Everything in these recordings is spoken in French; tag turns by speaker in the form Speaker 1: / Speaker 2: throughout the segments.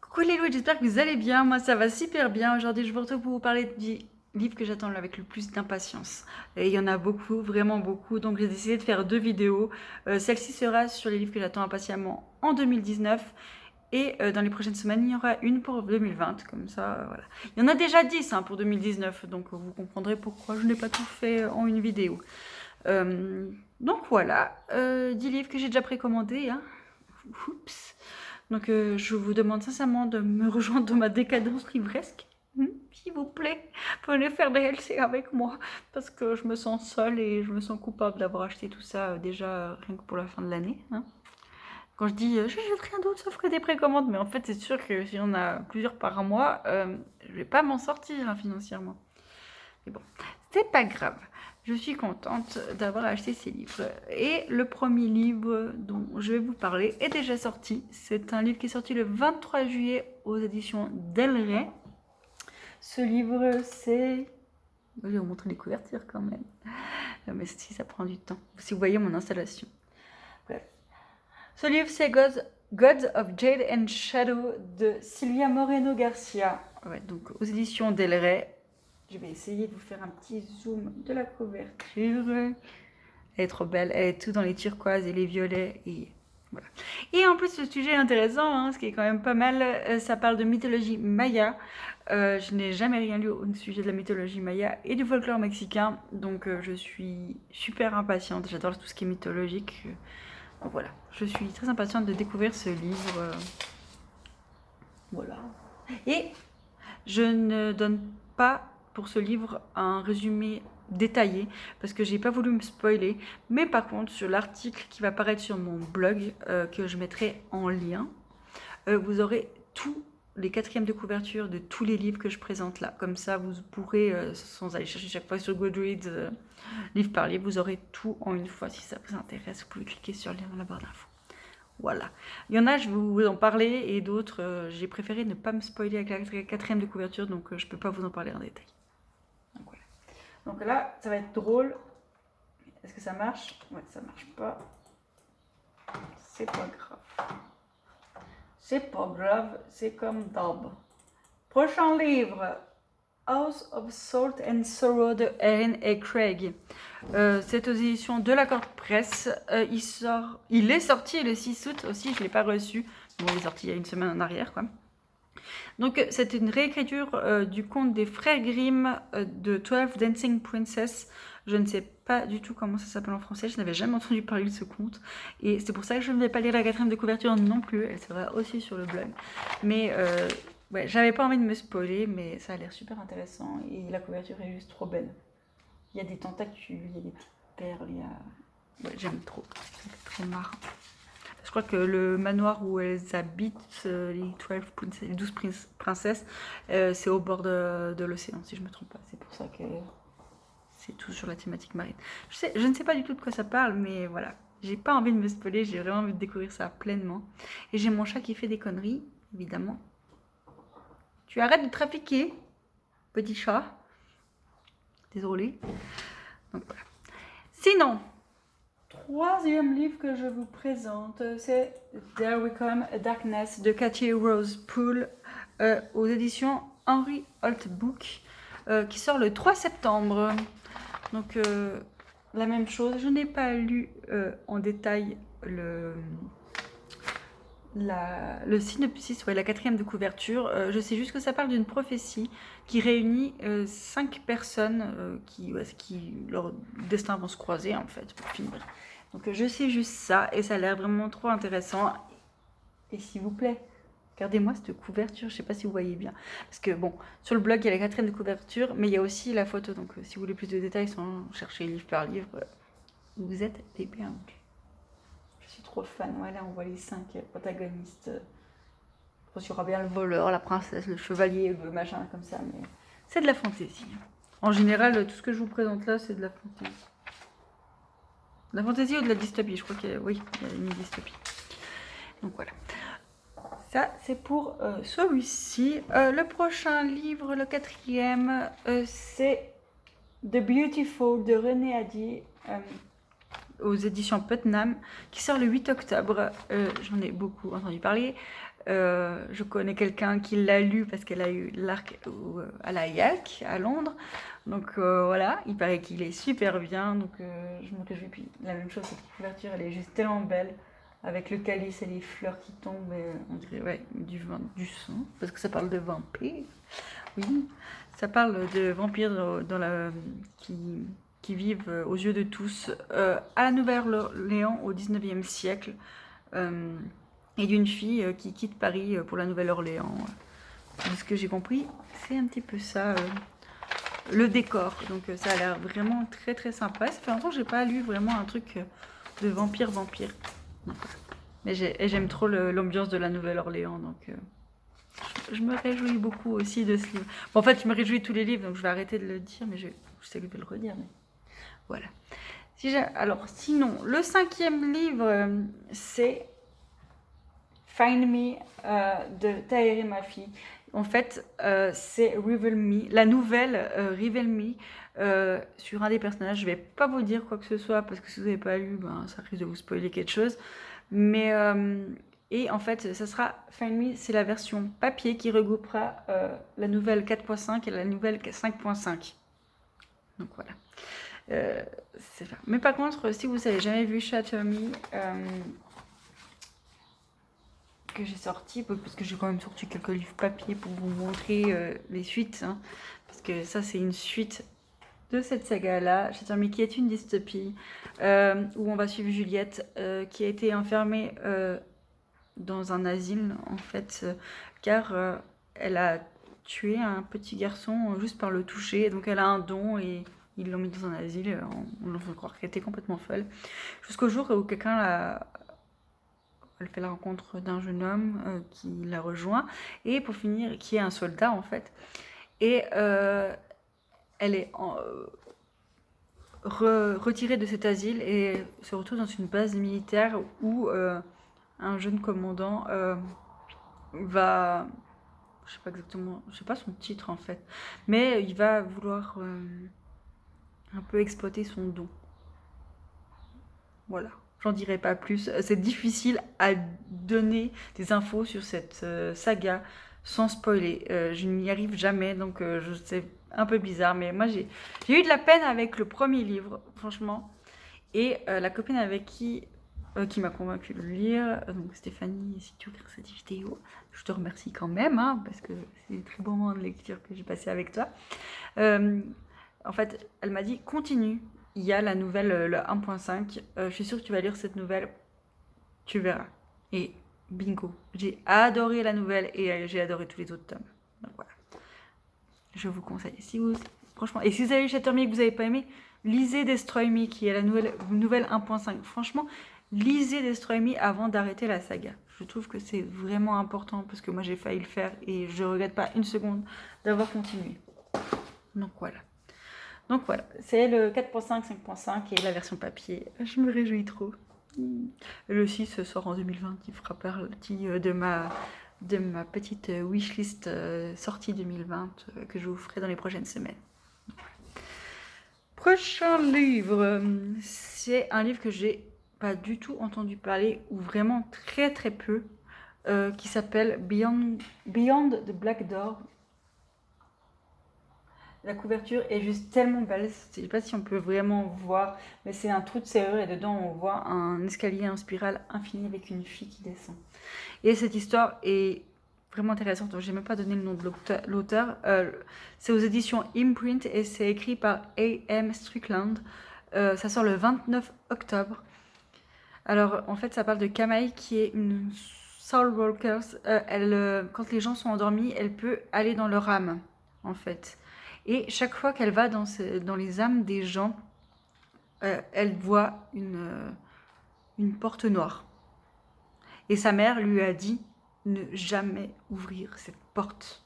Speaker 1: Coucou les loups, j'espère que vous allez bien. Moi, ça va super bien. Aujourd'hui, je vous retrouve pour vous parler du livre que j'attends avec le plus d'impatience. Et il y en a beaucoup, vraiment beaucoup. Donc, j'ai décidé de faire 2 vidéos. Celle-ci sera sur les livres que j'attends impatiemment en 2019. Et dans les prochaines semaines, il y aura une pour 2020. Comme ça, voilà. Il y en a déjà 10 pour 2019. Donc, vous comprendrez pourquoi je n'ai pas tout fait en une vidéo. Donc, voilà. 10 livres que j'ai déjà précommandés. Oups. Donc je vous demande sincèrement de me rejoindre dans ma décadence livresque. S'il vous plaît, venez faire des LC avec moi parce que je me sens seule et je me sens coupable d'avoir acheté tout ça déjà rien que pour la fin de l'année. Quand je dis je n'achète rien d'autre sauf que des précommandes, mais en fait c'est sûr que si on a plusieurs par mois, je vais pas m'en sortir financièrement. Mais bon, c'est pas grave. Je suis contente d'avoir acheté ces livres. Et le premier livre dont je vais vous parler est déjà sorti. C'est un livre qui est sorti le 23 juillet aux éditions Del Rey. Ce livre, c'est... Je vais vous montrer les couvertures quand même. Mais si, ça prend du temps. Si vous voyez mon installation. Bref. Ce livre, c'est Gods of Jade and Shadow de Silvia Moreno Garcia. Ouais, donc aux éditions Del Rey. Je vais essayer de vous faire un petit zoom de la couverture. Elle est trop belle. Elle est tout dans les turquoises et les violets. Et voilà. Et en plus, le sujet est intéressant, ce qui est quand même pas mal. Ça parle de mythologie maya. Je n'ai jamais rien lu au sujet de la mythologie maya et du folklore mexicain. Donc, je suis super impatiente. J'adore tout ce qui est mythologique. Donc, voilà. Je suis très impatiente de découvrir ce livre. Voilà. Et je ne donne pas pour ce livre un résumé détaillé parce que j'ai pas voulu me spoiler, mais par contre sur l'article qui va apparaître sur mon blog que je mettrai en lien, vous aurez tous les quatrièmes de couverture de tous les livres que je présente là. Comme ça vous pourrez, sans aller chercher chaque fois sur Goodreads, livre par livre, vous aurez tout en une fois. Si ça vous intéresse, vous pouvez cliquer sur le lien dans la barre d'infos. Voilà. Il y en a, je vais vous en parler, et d'autres, j'ai préféré ne pas me spoiler avec la quatrième de couverture, donc je ne peux pas vous en parler en détail. Donc, voilà. Donc là, ça va être drôle. Est-ce que ça marche? Ouais, ça marche pas. C'est pas grave. C'est pas grave, c'est comme d'hab. Prochain livre. House of Salt and Sorrow de Erin et Craig. C'est aux éditions de l'Accord Presse. Il est sorti le 6 août aussi, je ne l'ai pas reçu. Bon, il est sorti il y a une semaine en arrière, quoi. Donc, c'est une réécriture du conte des frères Grimm de 12 Dancing Princess. Je ne sais pas du tout comment ça s'appelle en français. Je n'avais jamais entendu parler de ce conte. Et c'est pour ça que je ne vais pas lire la quatrième de couverture non plus. Elle sera aussi sur le blog. Mais ouais, j'avais pas envie de me spoiler, mais ça a l'air super intéressant. Et la couverture est juste trop belle. Il y a des tentacules, il y a des petites perles. Il y a... ouais, j'aime trop. C'est très marrant. Je crois que le manoir où elles habitent, les 12 princesses, c'est au bord de l'océan, si je ne me trompe pas. C'est pour ça que c'est tout sur la thématique marine. Je ne sais pas du tout de quoi ça parle, mais voilà. J'ai pas envie de me spoiler, j'ai vraiment envie de découvrir ça pleinement. Et j'ai mon chat qui fait des conneries, évidemment. Tu arrêtes de trafiquer, petit chat. Désolée. Donc voilà. Sinon, troisième livre que je vous présente, c'est There We Come a Darkness de Cathy Rose Poole aux éditions Henry Holt Book qui sort le 3 septembre. Donc la même chose, je n'ai pas lu en détail le synopsis, ouais, la quatrième de couverture. Je sais juste que ça parle d'une prophétie qui réunit 5 personnes qui leur destin vont se croiser en fait pour finir. Donc je sais juste ça et ça a l'air vraiment trop intéressant. Et s'il vous plaît, regardez-moi cette couverture, je sais pas si vous voyez bien. Parce que bon, sur le blog il y a la quatrième de couverture, mais il y a aussi la photo. Donc si vous voulez plus de détails sans chercher livre par livre, vous êtes des bienvenus. Je suis trop fan. Voilà, on voit les 5 protagonistes. Je pense qu'il y aura bien le voleur, la princesse, le chevalier, le machin comme ça, mais c'est de la fantaisie. En général, tout ce que je vous présente là, c'est de la fantaisie. De la fantaisie ou de la dystopie? Je crois qu'il y a, oui, il y a une dystopie. Donc voilà. Ça, c'est pour celui-ci. Le prochain livre, le quatrième, c'est The Beautiful de René Hadi. Aux éditions Putnam, qui sort le 8 octobre. J'en ai beaucoup entendu parler. Je connais quelqu'un qui l'a lu parce qu'elle a eu l'arc à la YAC à Londres. Donc voilà, il paraît qu'il est super bien. Donc je me réjouis. Puis la même chose, cette couverture, elle est juste tellement belle. Avec le calice et les fleurs qui tombent, on dirait ouais, du sang, parce que ça parle de vampires. Oui, ça parle de vampires qui vivent aux yeux de tous à la Nouvelle-Orléans au 19e siècle. Et d'une fille qui quitte Paris pour la Nouvelle-Orléans. De ce que j'ai compris, c'est un petit peu ça, le décor. Donc ça a l'air vraiment très très sympa. Ça fait longtemps que j'ai pas lu vraiment un truc de vampire. Mais j'aime trop l'ambiance de la Nouvelle-Orléans, donc je me réjouis beaucoup aussi de ce livre. Bon, en fait, je me réjouis de tous les livres, donc je vais arrêter de le dire, mais je sais que je vais le redire, mais voilà. Alors, sinon, le 5e livre, c'est Find Me de Tahereh Mafi. En fait, c'est Reveal Me, la nouvelle Reveal Me sur un des personnages. Je vais pas vous dire quoi que ce soit parce que si vous n'avez pas lu, ben, ça risque de vous spoiler quelque chose. Mais et en fait, ça sera Find Me, c'est la version papier qui regroupera la nouvelle 4.5 et la nouvelle 5.5. Donc voilà. C'est ça. Mais par contre, si vous n'avez jamais vu Shatter Me, que j'ai sorti, parce que j'ai quand même sorti quelques livres papier pour vous montrer les suites, hein, parce que ça c'est une suite de cette saga-là, Shatter Me, qui est une dystopie, où on va suivre Juliette, qui a été enfermée dans un asile, en fait, car elle a tué un petit garçon juste par le toucher, donc elle a un don et ils l'ont mis dans un asile, on leur fait croire qu'elle était complètement folle, jusqu'au jour où quelqu'un elle fait la rencontre d'un jeune homme qui la rejoint, et pour finir, qui est un soldat en fait, et elle est retirée de cet asile et se retrouve dans une base militaire où un jeune commandant va, je sais pas exactement, je sais pas son titre en fait, mais il va vouloir un peu exploiter son don. Voilà. J'en dirai pas plus. C'est difficile à donner des infos sur cette saga sans spoiler. Je n'y arrive jamais, donc c'est un peu bizarre. Mais moi, j'ai eu de la peine avec le premier livre, franchement. Et la copine avec qui m'a convaincue de le lire, donc Stéphanie, si tu regardes cette vidéo, je te remercie quand même, hein, parce que c'est des très bons moments de lecture que j'ai passé avec toi. En fait, elle m'a dit, continue. Il y a la nouvelle, le 1.5. Je suis sûre que tu vas lire cette nouvelle. Tu verras. Et bingo. J'ai adoré la nouvelle et j'ai adoré tous les autres tomes. Donc voilà. Je vous conseille. Franchement, et si vous avez lu Shatter Me et que vous n'avez pas aimé, lisez Destroy Me qui est la nouvelle 1.5. Franchement, lisez Destroy Me avant d'arrêter la saga. Je trouve que c'est vraiment important parce que moi j'ai failli le faire et je ne regrette pas une seconde d'avoir continué. Donc voilà, c'est le 4.5, 5.5 et la version papier. Je me réjouis trop. Le 6 sort en 2020, il fera partie de ma petite wishlist sortie 2020 que je vous ferai dans les prochaines semaines. Prochain livre, c'est un livre que j'ai pas du tout entendu parler ou vraiment très très peu, qui s'appelle Beyond the Black Door. La couverture est juste tellement belle, je ne sais pas si on peut vraiment voir, mais c'est un trou de serrure et dedans on voit un escalier en spirale infini avec une fille qui descend. Et cette histoire est vraiment intéressante, je n'ai même pas donné le nom de l'auteur. C'est aux éditions Imprint et c'est écrit par A.M. Strickland. Ça sort le 29 octobre. Alors en fait ça parle de Kamaï qui est une soul walker. Quand les gens sont endormis, elle peut aller dans leur âme en fait. Et chaque fois qu'elle va dans les âmes des gens, elle voit une porte noire. Et sa mère lui a dit ne jamais ouvrir cette porte.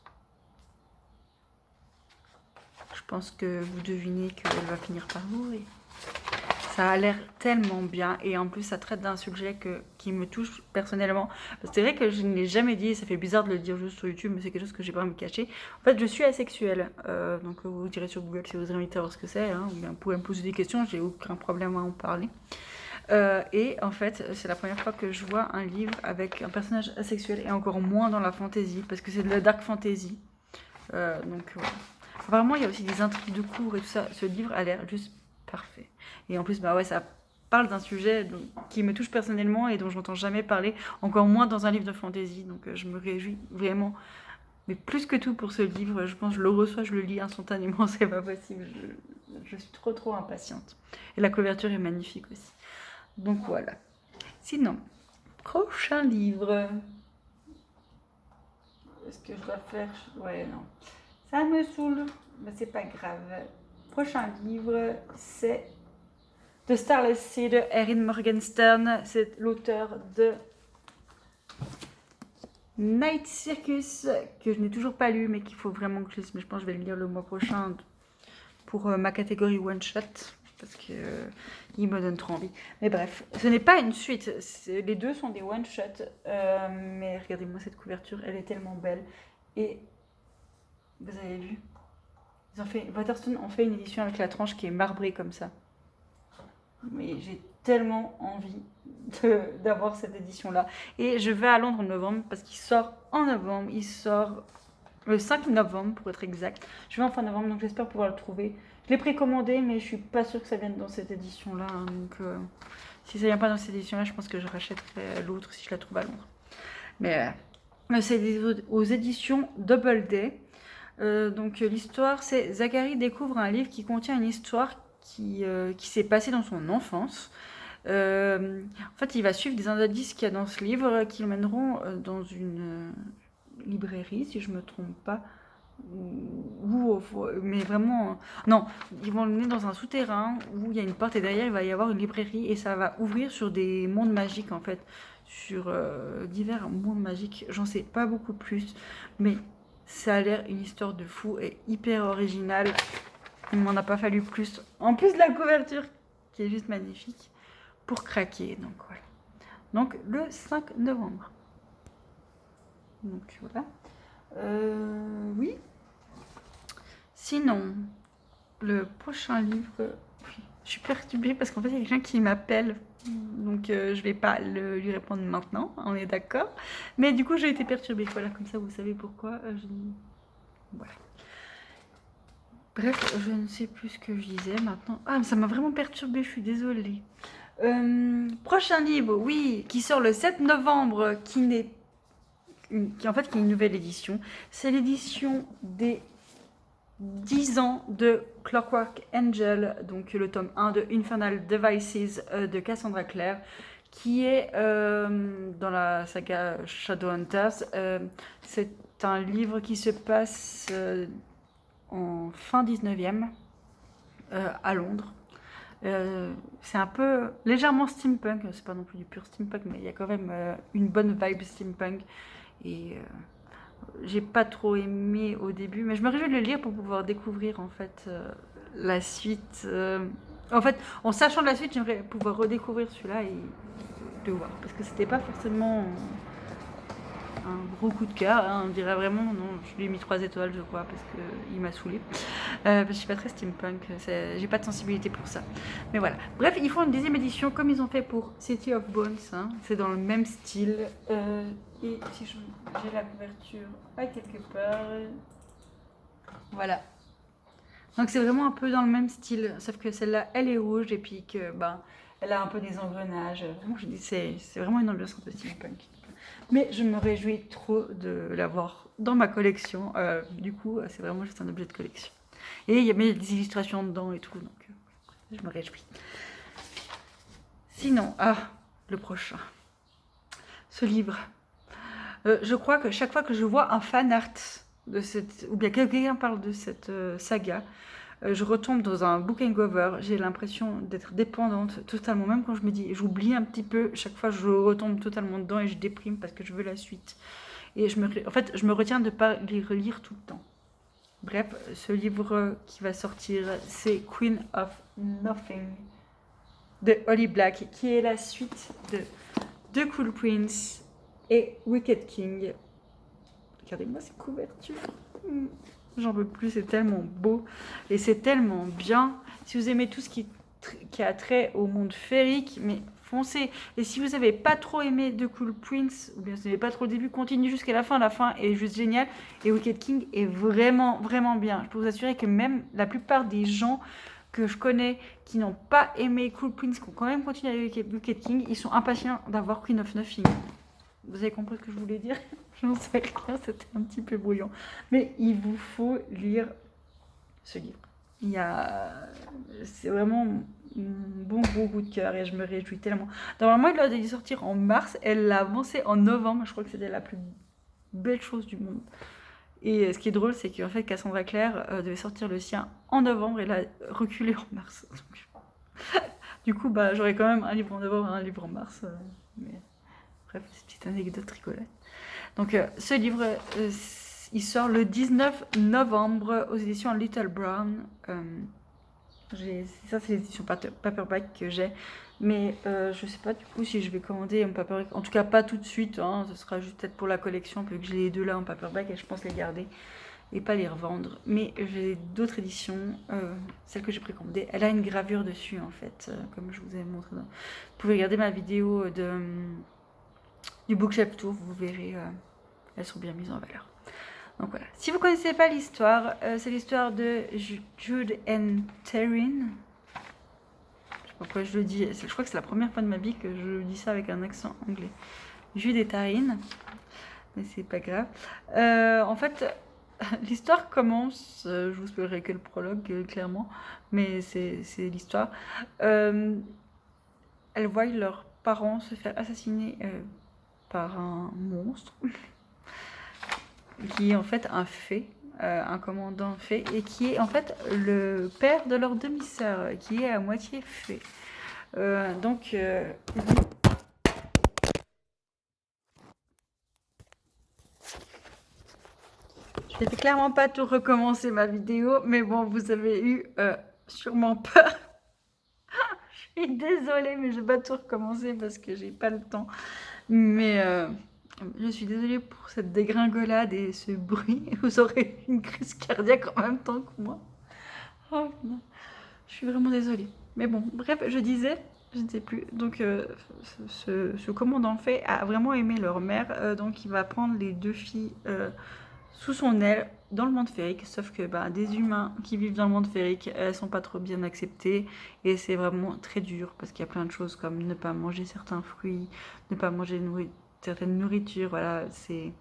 Speaker 1: Je pense que vous devinez qu'elle va finir par mourir. Ça a l'air tellement bien et en plus ça traite d'un sujet qui me touche personnellement. C'est vrai que je ne l'ai jamais dit, ça fait bizarre de le dire juste sur YouTube, mais c'est quelque chose que j'ai pas à me cacher. En fait, je suis asexuelle, donc vous direz sur Google si vous avez envie de savoir ce que c'est, hein, ou bien vous pouvez me poser des questions, j'ai aucun problème à en parler. Et en fait, c'est la première fois que je vois un livre avec un personnage asexuel et encore moins dans la fantasy, parce que c'est de la dark fantasy. Donc voilà. Vraiment, il y a aussi des intrigues de cours et tout ça. Ce livre a l'air juste parfait. Et en plus, bah ouais, ça parle d'un sujet qui me touche personnellement et dont je n'entends jamais parler, encore moins dans un livre de fantasy. Donc je me réjouis vraiment. Mais plus que tout pour ce livre, je pense que je le reçois, je le lis instantanément, c'est pas possible. Je suis trop impatiente. Et la couverture est magnifique aussi. Donc voilà. Sinon, prochain livre. Est-ce que je dois faire... Ouais, non. Ça me saoule, mais c'est pas grave. Prochain livre, c'est The Starless Sea de Erin Morgenstern. C'est l'auteur de Night Circus, que je n'ai toujours pas lu, mais qu'il faut vraiment que je lise. Mais je pense que je vais le lire le mois prochain pour ma catégorie One Shot, parce que il me donne trop envie. Mais bref, ce n'est pas une suite. Les deux sont des One Shot. Mais regardez-moi cette couverture, elle est tellement belle. Et vous avez vu, Waterstone ont fait une édition avec la tranche qui est marbrée comme ça. Mais j'ai tellement envie d'avoir cette édition-là. Et je vais à Londres en novembre parce qu'il sort en novembre. Il sort le 5 novembre pour être exact. Je vais en fin novembre, donc j'espère pouvoir le trouver. Je l'ai précommandé, mais je suis pas sûre que ça vienne dans cette édition-là. Hein, donc si ça vient pas dans cette édition-là, je pense que je rachèterai l'autre si je la trouve à Londres. Mais c'est aux éditions Doubleday. Donc l'histoire, c'est Zachary découvre un livre qui contient une histoire qui s'est passée dans son enfance. En fait, il va suivre des indices qu'il y a dans ce livre qui le mèneront dans une librairie, si je me trompe pas. Mais vraiment... non, ils vont le mener dans un souterrain où il y a une porte et derrière, il va y avoir une librairie et ça va ouvrir sur des mondes magiques, en fait. Sur divers mondes magiques. J'en sais pas beaucoup plus, mais ça a l'air une histoire de fou et hyper originale. Il m'en a pas fallu plus. En plus de la couverture, qui est juste magnifique, pour craquer. Donc voilà. Donc le 5 novembre. Donc voilà. Oui. Sinon, le prochain livre, je suis perturbée parce qu'en fait il y a quelqu'un qui m'appelle. Donc je vais pas lui répondre maintenant, on est d'accord. Mais du coup j'ai été perturbée. Voilà, comme ça vous savez pourquoi. Voilà. Bref, je ne sais plus ce que je disais maintenant. Ah, mais ça m'a vraiment perturbée, je suis désolée. Prochain livre, oui, qui sort le 7 novembre, qui en fait qui est une nouvelle édition. C'est l'édition des 10 ans de Clockwork Angel, donc le tome 1 de Infernal Devices de Cassandra Clare, qui est dans la saga Shadowhunters. C'est un livre qui se passe en fin 19e à Londres. C'est un peu légèrement steampunk, c'est pas non plus du pur steampunk, mais il y a quand même une bonne vibe steampunk. Et j'ai pas trop aimé au début, mais je me réjouis de le lire pour pouvoir découvrir en fait la suite. En fait, en sachant de la suite, j'aimerais pouvoir redécouvrir celui-là et le voir, parce que c'était pas forcément un gros coup de cœur, hein, on dirait vraiment, non, je lui ai mis 3 étoiles je crois, parce qu'il m'a saoulé. Parce que je suis pas très steampunk, j'ai pas de sensibilité pour ça. Mais voilà. Bref, ils font une deuxième édition comme ils ont fait pour City of Bones, hein. C'est dans le même style. Et si j'ai la couverture à quelque part. Voilà. Donc c'est vraiment un peu dans le même style, sauf que celle-là, elle est rouge et puis que, ben, elle a un peu des engrenages. Vraiment, je dis, c'est vraiment une ambiance un peu steampunk. Mais je me réjouis trop de l'avoir dans ma collection. Du coup, c'est vraiment juste un objet de collection. Et il y a des illustrations dedans et tout, donc je me réjouis. Sinon, le prochain. Ce livre. Je crois que chaque fois que je vois un fan art de cette, ou bien quelqu'un parle de cette saga, je retombe dans un book hangover. J'ai l'impression d'être dépendante totalement. Même quand je me dis, j'oublie un petit peu, chaque fois je retombe totalement dedans et je déprime parce que je veux la suite. Et en fait, je me retiens de ne pas les relire tout le temps. Bref, ce livre qui va sortir, c'est Queen of Nothing de Holly Black, qui est la suite de The Cool Prince et Wicked King. Regardez-moi ces couvertures. J'en peux plus, c'est tellement beau et c'est tellement bien. Si vous aimez tout ce qui a trait au monde féerique, mais foncez. Et si vous n'avez pas trop aimé The Cool Prince, ou bien si vous n'avez pas trop le début, continuez jusqu'à la fin. La fin est juste géniale. Et Wicked King est vraiment, vraiment bien. Je peux vous assurer que même la plupart des gens que je connais qui n'ont pas aimé Cool Prince, qui ont quand même continué avec Wicked King, ils sont impatients d'avoir Queen of Nothing. Vous avez compris ce que je voulais dire? J'en sais rien, c'était un petit peu brouillon. Mais il vous faut lire ce livre. C'est vraiment mon bon gros coup de cœur et je me réjouis tellement. Normalement, il doit sortir en mars. Elle l'a avancé en novembre. Je crois que c'était la plus belle chose du monde. Et ce qui est drôle, c'est qu'en fait, Cassandra Clare devait sortir le sien en novembre et l'a reculé en mars. Donc, du coup, bah, j'aurais quand même un livre en novembre et un livre en mars. Mais bref, c'est une petite anecdote rigolote. Donc, ce livre, il sort le 19 novembre aux éditions Little Brown. Ça, c'est l'édition paperback que j'ai. Mais je sais pas du coup si je vais commander un paperback. En tout cas, pas tout de suite. Hein. Ce sera juste peut-être pour la collection, vu que j'ai les deux là en paperback et je pense les garder et pas les revendre. Mais j'ai d'autres éditions. Celle que j'ai précommandée, elle a une gravure dessus en fait, comme je vous ai montré. Vous pouvez regarder ma vidéo du Bookshelf Tour, vous verrez, elles sont bien mises en valeur. Donc voilà. Si vous ne connaissez pas l'histoire, c'est l'histoire de Jude and Taryn. Je sais pas pourquoi je le dis. Je crois que c'est la première fois de ma vie que je dis ça avec un accent anglais. Jude et Taryn. Mais c'est pas grave. En fait, l'histoire commence. Je vous spoilerai que le prologue, clairement. Mais c'est l'histoire. Elles voient leurs parents se faire assassiner par un monstre. Qui est en fait un fée, un commandant fée, et qui est en fait le père de leur demi-sœur, qui est à moitié fée. Donc, je vais clairement pas tout recommencer ma vidéo, mais bon, vous avez eu sûrement peur. Je suis désolée, mais je vais pas tout recommencer parce que j'ai pas le temps. Mais je suis désolée pour cette dégringolade et ce bruit. Vous aurez une crise cardiaque en même temps que moi. Oh, non. Je suis vraiment désolée. Mais bon, bref, je disais, je ne sais plus. Donc, ce commandant fait a vraiment aimé leur mère. Donc, il va prendre les deux filles sous son aile dans le monde féerique. Sauf que des humains qui vivent dans le monde féerique, elles sont pas trop bien acceptées. Et c'est vraiment très dur parce qu'il y a plein de choses comme ne pas manger certains fruits, ne pas manger certaines nourritures. Voilà, c'est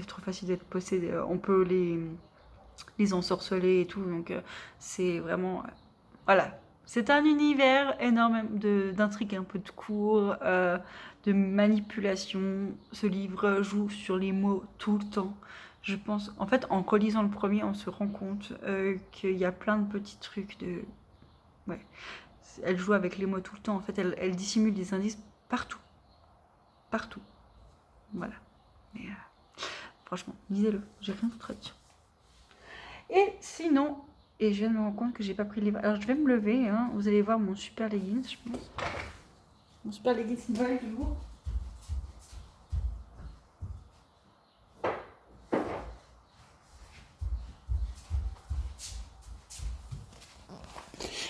Speaker 1: trop facile d'être possédé. On peut les ensorceler et tout. Donc, c'est vraiment... voilà. C'est un univers énorme d'intrigues, un peu de cours, de manipulation. Ce livre joue sur les mots tout le temps. Je pense, en fait, en relisant le premier, on se rend compte qu'il y a plein de petits trucs de... Ouais. Elle joue avec les mots tout le temps. En fait, elle dissimule des indices partout. Partout. Voilà. Mais franchement, lisez-le. J'ai rien d'autre à dire. Et sinon, et je viens de me rendre compte que j'ai pas pris le livre. Alors je vais me lever, hein. Vous allez voir mon super leggings, je pense. Mon super leggings va du jour.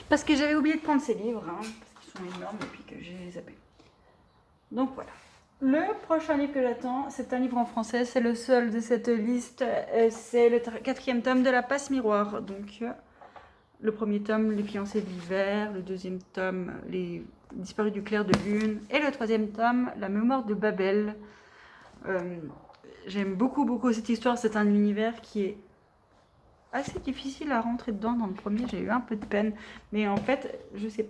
Speaker 1: Parce que j'avais oublié de prendre ces livres, hein, parce qu'ils sont énormes et puis que j'ai les zappés. Donc voilà. Le prochain livre que j'attends, c'est un livre en français, c'est le seul de cette liste, c'est le 4e tome de La Passe Miroir. Donc le premier tome, Les fiancés d'hiver, le deuxième tome, Les disparus du clair de lune, et le 3e tome, La mémoire de Babel. J'aime beaucoup cette histoire, c'est un univers qui est assez difficile à rentrer dedans. Dans le premier, j'ai eu un peu de peine, mais en fait, je sais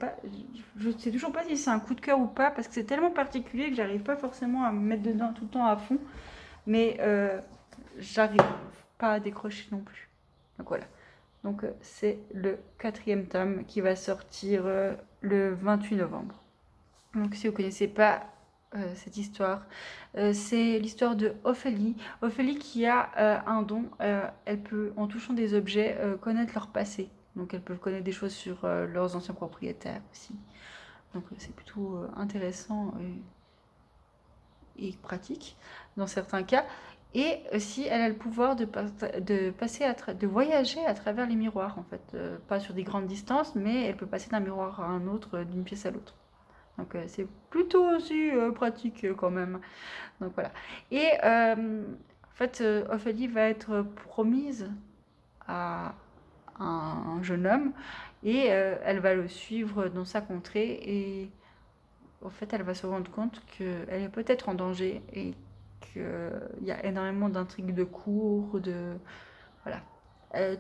Speaker 1: toujours pas si c'est un coup de cœur ou pas, parce que c'est tellement particulier que j'arrive pas forcément à me mettre dedans tout le temps à fond, mais j'arrive pas à décrocher non plus. Donc voilà. Donc c'est le 4e tome qui va sortir le 28 novembre. Donc si vous ne connaissez pas cette histoire, c'est l'histoire de Ophélie. Ophélie qui a un don, elle peut, en touchant des objets, connaître leur passé. Donc elle peut connaître des choses sur leurs anciens propriétaires aussi. Donc c'est plutôt intéressant et pratique dans certains cas. Et aussi, elle a le pouvoir de voyager à travers les miroirs, en fait. Pas sur des grandes distances, mais elle peut passer d'un miroir à un autre, d'une pièce à l'autre. Donc c'est plutôt aussi pratique quand même. Donc voilà. Et en fait, Ophélie va être promise à un jeune homme et elle va le suivre dans sa contrée et en fait elle va se rendre compte qu'elle est peut-être en danger et qu'il y a énormément d'intrigues de cour, de... Voilà.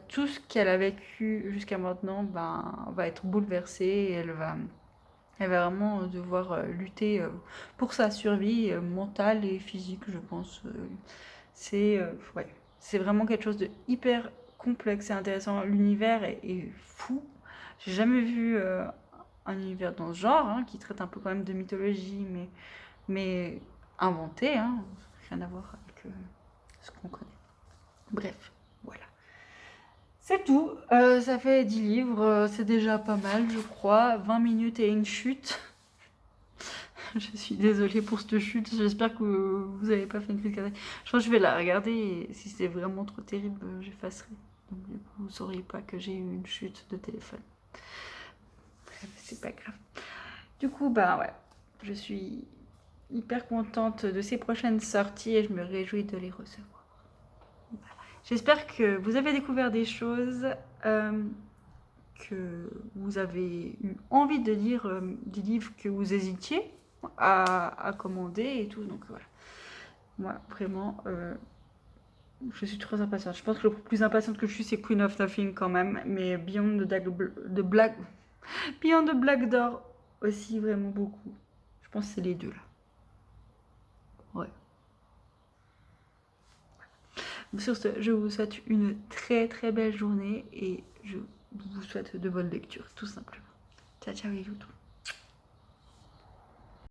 Speaker 1: Tout ce qu'elle a vécu jusqu'à maintenant va être bouleversé et elle va vraiment devoir lutter pour sa survie mentale et physique, je pense. C'est ouais, c'est vraiment quelque chose de hyper complexe et intéressant. L'univers est fou. J'ai jamais vu un univers dans ce genre, hein, qui traite un peu quand même de mythologie, mais inventé, hein, rien à voir avec ce qu'on connaît. Bref, voilà. C'est tout. Ça fait 10 livres, c'est déjà pas mal, je crois. 20 minutes et une chute. Je suis désolée pour cette chute, j'espère que vous n'avez pas fait une crise cardiaque. Je pense que je vais la regarder et si c'est vraiment trop terrible, j'effacerai. Donc du coup, vous ne sauriez pas que j'ai eu une chute de téléphone. Bref, c'est pas grave. Du coup, bah ouais, je suis hyper contente de ces prochaines sorties et je me réjouis de les recevoir. J'espère que vous avez découvert des choses, que vous avez eu envie de lire des livres que vous hésitiez à commander et tout. Donc voilà. Moi, vraiment, je suis très impatiente. Je pense que le plus impatiente que je suis, c'est Queen of Nothing quand même. Mais Beyond the Black... Beyond the Black Door aussi, vraiment beaucoup. Je pense que c'est les deux là. Ouais. Sur ce, je vous souhaite une très très belle journée et je vous souhaite de bonnes lectures, tout simplement. Ciao, ciao les loutous.